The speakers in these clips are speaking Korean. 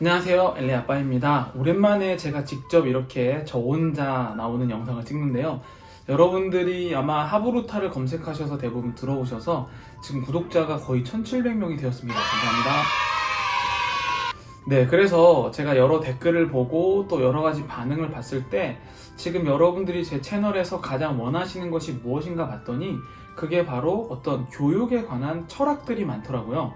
안녕하세요, 엘리 아빠입니다. 오랜만에 제가 직접 이렇게 저 혼자 나오는 영상을 찍는데요. 여러분들이 아마 하부루타를 검색하셔서 대부분 들어오셔서 지금 구독자가 거의 1700명이 되었습니다. 감사합니다. 네, 그래서 제가 여러 댓글을 보고 또 여러 가지 반응을 봤을 때 지금 여러분들이 제 채널에서 가장 원하시는 것이 무엇인가 봤더니 그게 바로 어떤 교육에 관한 철학들이 많더라고요.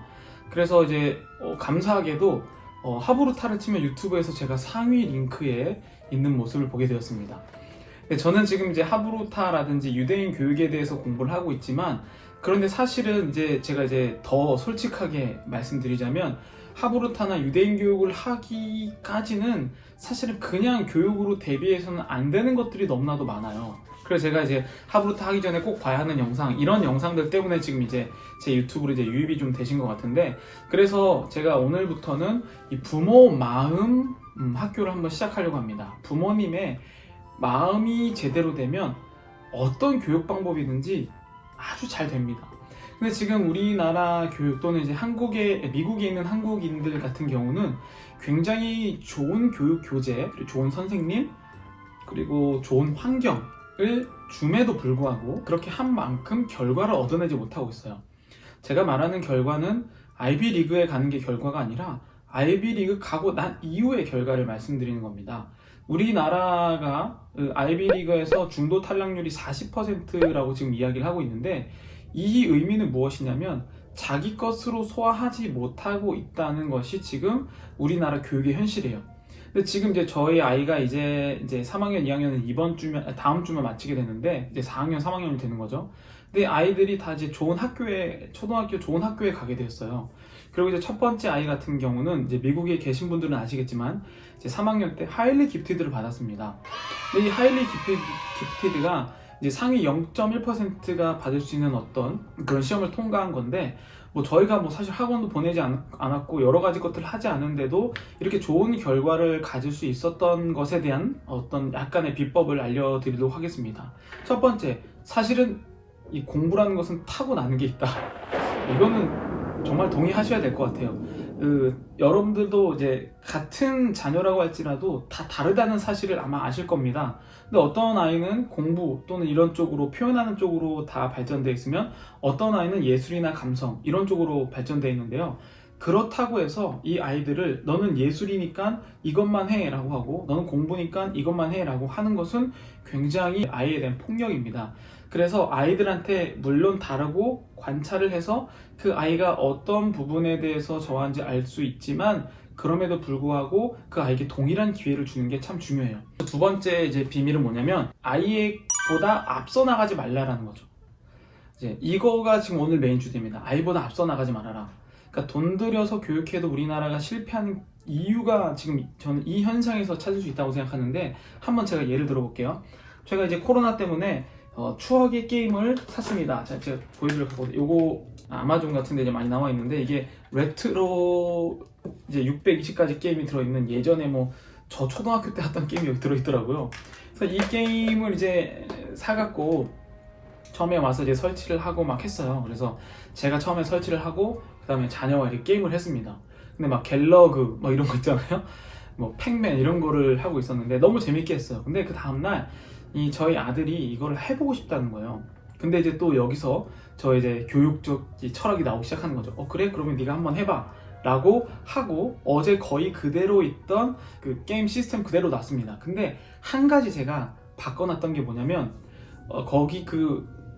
그래서 이제 감사하게도 하부루타를 치면 유튜브에서 제가 상위 링크에 있는 모습을 보게 되었습니다. 저는 지금 이제 하부루타라든지 유대인 교육에 대해서 공부를 하고 있지만, 그런데 사실은 이제 제가 이제 더 솔직하게 말씀드리자면 하부루타나 유대인 교육을 하기까지는 사실은 그냥 교육으로 대비해서는 안 되는 것들이 너무나도 많아요. 그래서 제가 이제 하부루타 하기 전에 꼭 봐야 하는 영상, 이런 영상들 때문에 지금 이제 제 유튜브로 이제 유입이 좀 되신 것 같은데, 그래서 제가 오늘부터는 이 부모 마음 학교를 한번 시작하려고 합니다. 부모님의 마음이 제대로 되면 어떤 교육 방법이든지 아주 잘 됩니다. 근데 지금 우리나라 교육 또는 이제 미국에 있는 한국인들 같은 경우는 굉장히 좋은 교육 교재, 그리고 좋은 선생님, 그리고 좋은 환경을 줌에도 불구하고 그렇게 한 만큼 결과를 얻어내지 못하고 있어요. 제가 말하는 결과는 아이비리그에 가는 게 결과가 아니라 아이비리그 가고 난 이후의 결과를 말씀드리는 겁니다. 우리나라가 아이비리그에서 중도 탈락률이 40%라고 지금 이야기를 하고 있는데, 이 의미는 무엇이냐면 자기 것으로 소화하지 못하고 있다는 것이 지금 우리나라 교육의 현실이에요. 근데 지금 이제 저희 아이가 이제 3학년, 2학년은 다음 주면 마치게 되는데 이제 4학년, 3학년이 되는 거죠. 근데 아이들이 다 이제 좋은 학교에, 초등학교 좋은 학교에 가게 되었어요. 그리고 이제 첫 번째 아이 같은 경우는 이제 미국에 계신 분들은 아시겠지만 이제 3학년 때 하일리 기프티드를 받았습니다. 근데 이 하일리 기프티드가 이제 상위 0.1%가 받을 수 있는 어떤 그런 시험을 통과한 건데, 뭐 저희가 뭐 사실 학원도 보내지 않았고 여러 가지 것들을 하지 않은데도 이렇게 좋은 결과를 가질 수 있었던 것에 대한 어떤 약간의 비법을 알려드리도록 하겠습니다. 첫 번째, 사실은 이 공부라는 것은 타고나는 게 있다. 이거는 정말 동의하셔야 될 것 같아요. 여러분들도 이제 같은 자녀라고 할지라도 다 다르다는 사실을 아마 아실 겁니다. 근데 어떤 아이는 공부 또는 이런 쪽으로 표현하는 쪽으로 다 발전되어 있으면 어떤 아이는 예술이나 감성 이런 쪽으로 발전되어 있는데요. 그렇다고 해서 이 아이들을 너는 예술이니까 이것만 해 라고 하고 너는 공부니까 이것만 해 라고 하는 것은 굉장히 아이에 대한 폭력입니다. 그래서 아이들한테 물론 다르고 관찰을 해서 그 아이가 어떤 부분에 대해서 좋아하는지 알 수 있지만, 그럼에도 불구하고 그 아이에게 동일한 기회를 주는 게 참 중요해요. 두 번째 이제 비밀은 뭐냐면 아이보다 앞서 나가지 말라라는 거죠. 이제 이거가 지금 오늘 메인 주제입니다. 아이보다 앞서 나가지 말아라. 그러니까 돈 들여서 교육해도 우리나라가 실패하는 이유가 지금 저는 이 현상에서 찾을 수 있다고 생각하는데, 한번 제가 예를 들어 볼게요. 제가 이제 코로나 때문에 추억의 게임을 샀습니다. 제가 보여드릴 거거든요. 요거 아마존 같은 데 이제 많이 나와 있는데, 이게 레트로 이제 620가지 게임이 들어있는, 예전에 뭐 저 초등학교 때 했던 게임이 여기 들어있더라고요. 그래서 이 게임을 이제 사갖고 처음에 와서 이제 설치를 하고 막 했어요. 그래서 제가 처음에 설치를 하고 그 다음에 자녀와 이렇게 게임을 했습니다. 근데 막 갤러그 뭐 이런 거 있잖아요. 뭐 팩맨 이런 거를 하고 있었는데 너무 재밌게 했어요. 근데 그 다음날 저희 아들이 이걸 해보고 싶다는 거예요. 근데 이제 또 여기서 저 이제 교육적 철학이 나오기 시작하는 거죠. 그래? 그러면 네가 한번 해봐 라고 하고 어제 거의 그대로 있던 그 게임 시스템 그대로 놨습니다. 근데 한 가지 제가 바꿔놨던 게 뭐냐면 거기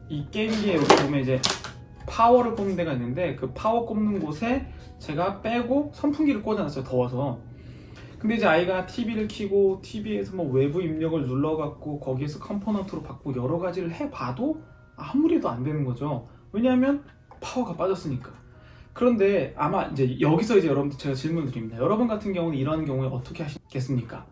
이 게임기에 여기 보면 이제 파워를 꼽는 데가 있는데, 그 파워 꼽는 곳에 제가 빼고 선풍기를 꽂아놨어요. 더워서. 근데 이제 아이가 TV를 켜고 TV에서 뭐 외부 입력을 눌러갖고 거기에서 컴포넌트로 바꾸고 여러 가지를 해봐도 아무리 해도 안 되는 거죠. 왜냐하면 파워가 빠졌으니까. 그런데 아마 이제 여기서 이제 여러분들 제가 질문을 드립니다. 여러분 같은 경우는 이런 경우에 어떻게 하시겠습니까?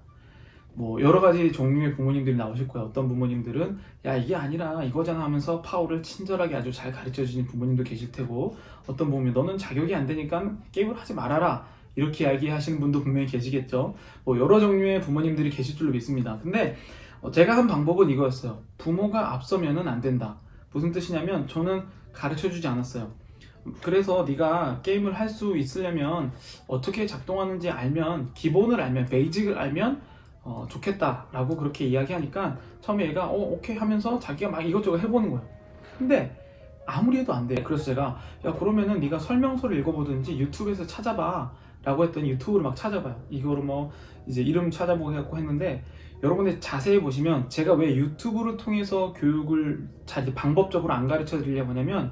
뭐 여러 가지 종류의 부모님들이 나오실 거예요. 어떤 부모님들은 야 이게 아니라 이거잖아 하면서 파워를 친절하게 아주 잘 가르쳐 주시는 부모님도 계실 테고, 어떤 부모님 너는 자격이 안 되니까 게임을 하지 말아라 이렇게 이야기하시는 분도 분명히 계시겠죠. 뭐 여러 종류의 부모님들이 계실 줄로 믿습니다. 근데 제가 한 방법은 이거였어요. 부모가 앞서면은 안 된다. 무슨 뜻이냐면 저는 가르쳐 주지 않았어요. 그래서 네가 게임을 할 수 있으려면 어떻게 작동하는지 알면, 기본을 알면, 베이직을 알면 좋겠다라고 그렇게 이야기하니까 처음에 얘가 오케이 하면서 자기가 막 이것저것 해보는 거예요. 근데 아무리 해도 안 돼. 그래서 제가 야 그러면은 네가 설명서를 읽어보든지 유튜브에서 찾아봐 라고 했더니 유튜브를 막 찾아봐요. 이거를 뭐 이제 이름 찾아보고 해갖고 했는데, 여러분들 자세히 보시면 제가 왜 유튜브를 통해서 교육을 잘 방법적으로 안 가르쳐 드리려고 하냐면,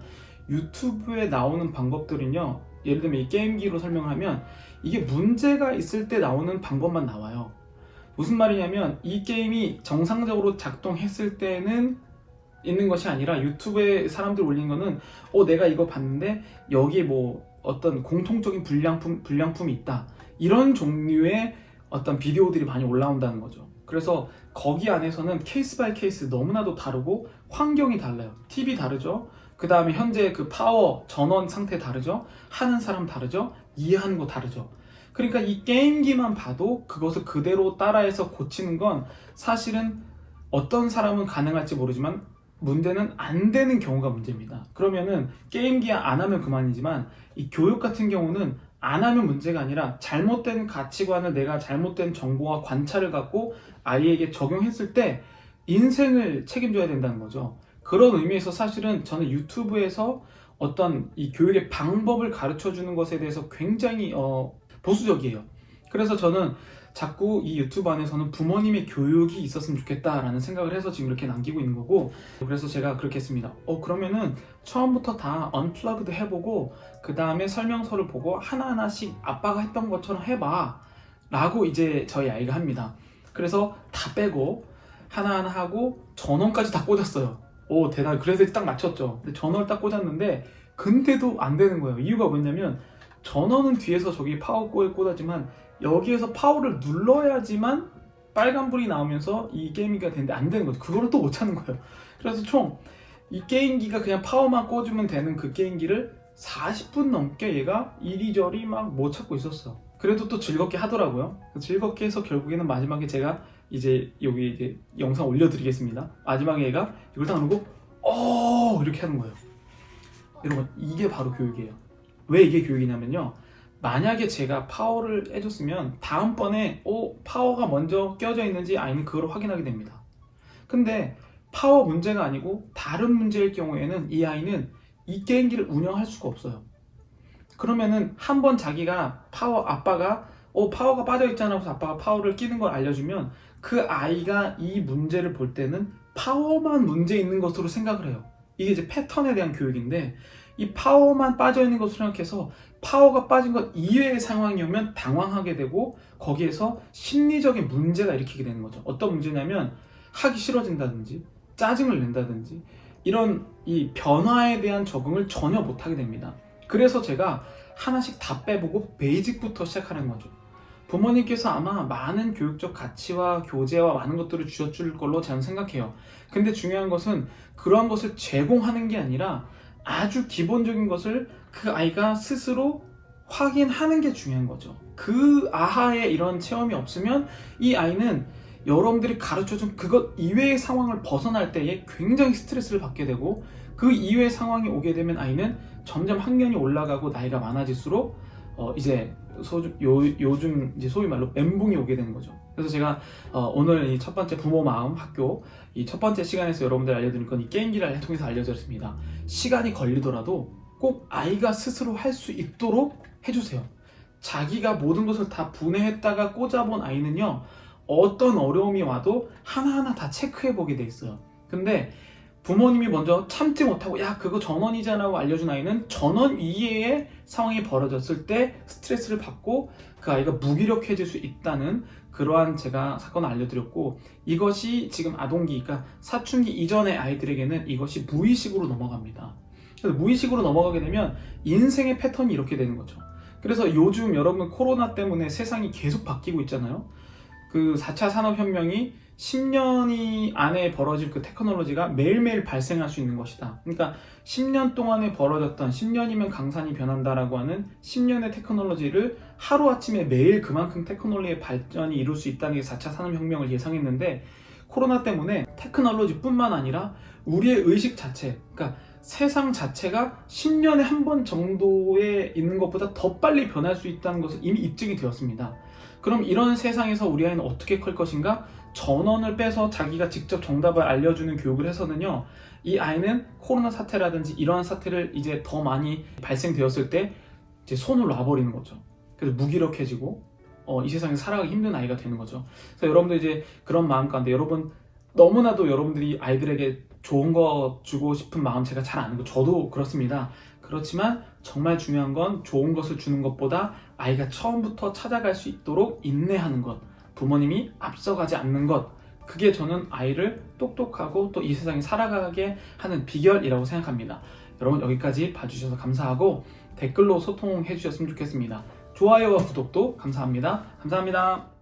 유튜브에 나오는 방법들은요, 예를 들면 이 게임기로 설명을 하면 이게 문제가 있을 때 나오는 방법만 나와요. 무슨 말이냐면, 이 게임이 정상적으로 작동했을 때는 있는 것이 아니라, 유튜브에 사람들 올린 거는 내가 이거 봤는데 여기에 뭐 어떤 공통적인 불량품이 있다, 이런 종류의 어떤 비디오들이 많이 올라온다는 거죠. 그래서 거기 안에서는 케이스 바이 케이스 너무나도 다르고 환경이 달라요. TV 다르죠. 그 다음에 현재 그 파워 전원 상태 다르죠. 하는 사람 다르죠. 이해하는 거 다르죠. 그러니까 이 게임기만 봐도 그것을 그대로 따라해서 고치는 건 사실은 어떤 사람은 가능할지 모르지만 문제는 안 되는 경우가 문제입니다. 그러면은 게임기 안 하면 그만이지만, 이 교육 같은 경우는 안 하면 문제가 아니라 잘못된 가치관을, 내가 잘못된 정보와 관찰을 갖고 아이에게 적용했을 때 인생을 책임져야 된다는 거죠. 그런 의미에서 사실은 저는 유튜브에서 어떤 이 교육의 방법을 가르쳐 주는 것에 대해서 굉장히 보수적이에요. 그래서 저는 자꾸 이 유튜브 안에서는 부모님의 교육이 있었으면 좋겠다라는 생각을 해서 지금 이렇게 남기고 있는 거고, 그래서 제가 그렇게 했습니다. 그러면은 처음부터 다 언플러그드 해보고 그 다음에 설명서를 보고 하나하나씩 아빠가 했던 것처럼 해봐 라고 이제 저희 아이가 합니다. 그래서 다 빼고 하나하나 하고 전원까지 다 꽂았어요. 대단. 그래서 딱 맞췄죠. 근데 전원을 딱 꽂았는데 근데도 안 되는 거예요. 이유가 뭐냐면, 전원은 뒤에서 저기 파워코에 꽂았지만 여기에서 파워를 눌러야지만 빨간불이 나오면서 이 게임기가 되는데 안 되는 거죠. 그거를 또 못 찾는 거예요. 그래서 총 이 게임기가 그냥 파워만 꽂으면 되는 그 게임기를 40분 넘게 얘가 이리저리 막 못 찾고 있었어. 그래도 또 즐겁게 하더라고요. 즐겁게 해서 결국에는 마지막에 제가 이제 여기 이제 영상 올려드리겠습니다. 마지막에 얘가 이걸 딱 누르고 이렇게 하는 거예요. 여러분, 이게 바로 교육이에요. 왜 이게 교육이냐면요, 만약에 제가 파워를 해줬으면 다음번에 파워가 먼저 껴져 있는지 아니면 그걸 확인하게 됩니다. 근데 파워 문제가 아니고 다른 문제일 경우에는 이 아이는 이 게임기를 운영할 수가 없어요. 그러면은 한번 자기가 아빠가 파워가 빠져있잖아 해서 아빠가 파워를 끼는 걸 알려주면 그 아이가 이 문제를 볼 때는 파워만 문제 있는 것으로 생각을 해요. 이게 이제 패턴에 대한 교육인데, 이 파워만 빠져있는 것으로 생각해서 파워가 빠진 것 이외의 상황이 오면 당황하게 되고 거기에서 심리적인 문제가 일으키게 되는 거죠. 어떤 문제냐면 하기 싫어진다든지 짜증을 낸다든지 이런 이 변화에 대한 적응을 전혀 못하게 됩니다. 그래서 제가 하나씩 다 빼보고 베이직부터 시작하는 거죠. 부모님께서 아마 많은 교육적 가치와 교재와 많은 것들을 주셔줄 걸로 저는 생각해요. 근데 중요한 것은 그러한 것을 제공하는 게 아니라 아주 기본적인 것을 그 아이가 스스로 확인하는 게 중요한 거죠. 그 아하의 이런 체험이 없으면 이 아이는 여러분들이 가르쳐준 그것 이외의 상황을 벗어날 때에 굉장히 스트레스를 받게 되고, 그 이외의 상황이 오게 되면 아이는 점점 학년이 올라가고 나이가 많아질수록 이제 요즘 이제 소위 말로 멘붕이 오게 되는 거죠. 그래서 제가 오늘 이 첫 번째 부모 마음 학교 이 첫 번째 시간에서 여러분들 알려드릴 건 이 게임기를 통해서 알려드렸습니다. 시간이 걸리더라도 꼭 아이가 스스로 할 수 있도록 해주세요. 자기가 모든 것을 다 분해했다가 꽂아본 아이는요, 어떤 어려움이 와도 하나하나 다 체크해보게 돼 있어요. 근데 부모님이 먼저 참지 못하고 야 그거 전원이잖아 라고 알려준 아이는 전원 이외의 상황이 벌어졌을 때 스트레스를 받고 그 아이가 무기력해질 수 있다는 그러한 제가 사건을 알려드렸고, 이것이 지금 아동기, 그러니까 사춘기 이전의 아이들에게는 이것이 무의식으로 넘어갑니다. 그래서 무의식으로 넘어가게 되면 인생의 패턴이 이렇게 되는 거죠. 그래서 요즘 여러분 코로나 때문에 세상이 계속 바뀌고 있잖아요. 그 4차 산업혁명이 10년이 안에 벌어질 그 테크놀로지가 매일매일 발생할 수 있는 것이다. 그러니까 10년 동안에 벌어졌던 10년이면 강산이 변한다라고 하는 10년의 테크놀로지를 하루아침에 매일 그만큼 테크놀로지의 발전이 이룰 수 있다는 게 4차 산업혁명을 예상했는데, 코로나 때문에 테크놀로지뿐만 아니라 우리의 의식 자체, 그러니까 세상 자체가 10년에 한 번 정도에 있는 것보다 더 빨리 변할 수 있다는 것을 이미 입증이 되었습니다. 그럼 이런 세상에서 우리 아이는 어떻게 클 것인가? 전원을 빼서 자기가 직접 정답을 알려주는 교육을 해서는요, 이 아이는 코로나 사태라든지 이러한 사태를 이제 더 많이 발생되었을 때 이제 손을 놔버리는 거죠. 그래서 무기력해지고 이 세상에 살아가기 힘든 아이가 되는 거죠. 그래서 여러분들 이제 그런 마음 가운데 여러분 너무나도 여러분들이 아이들에게 좋은 거 주고 싶은 마음 제가 잘 아는 거 저도 그렇습니다. 그렇지만 정말 중요한 건 좋은 것을 주는 것보다 아이가 처음부터 찾아갈 수 있도록 인내하는 것, 부모님이 앞서가지 않는 것, 그게 저는 아이를 똑똑하고 또 이 세상에 살아가게 하는 비결이라고 생각합니다. 여러분 여기까지 봐주셔서 감사하고 댓글로 소통해 주셨으면 좋겠습니다. 좋아요와 구독도 감사합니다. 감사합니다.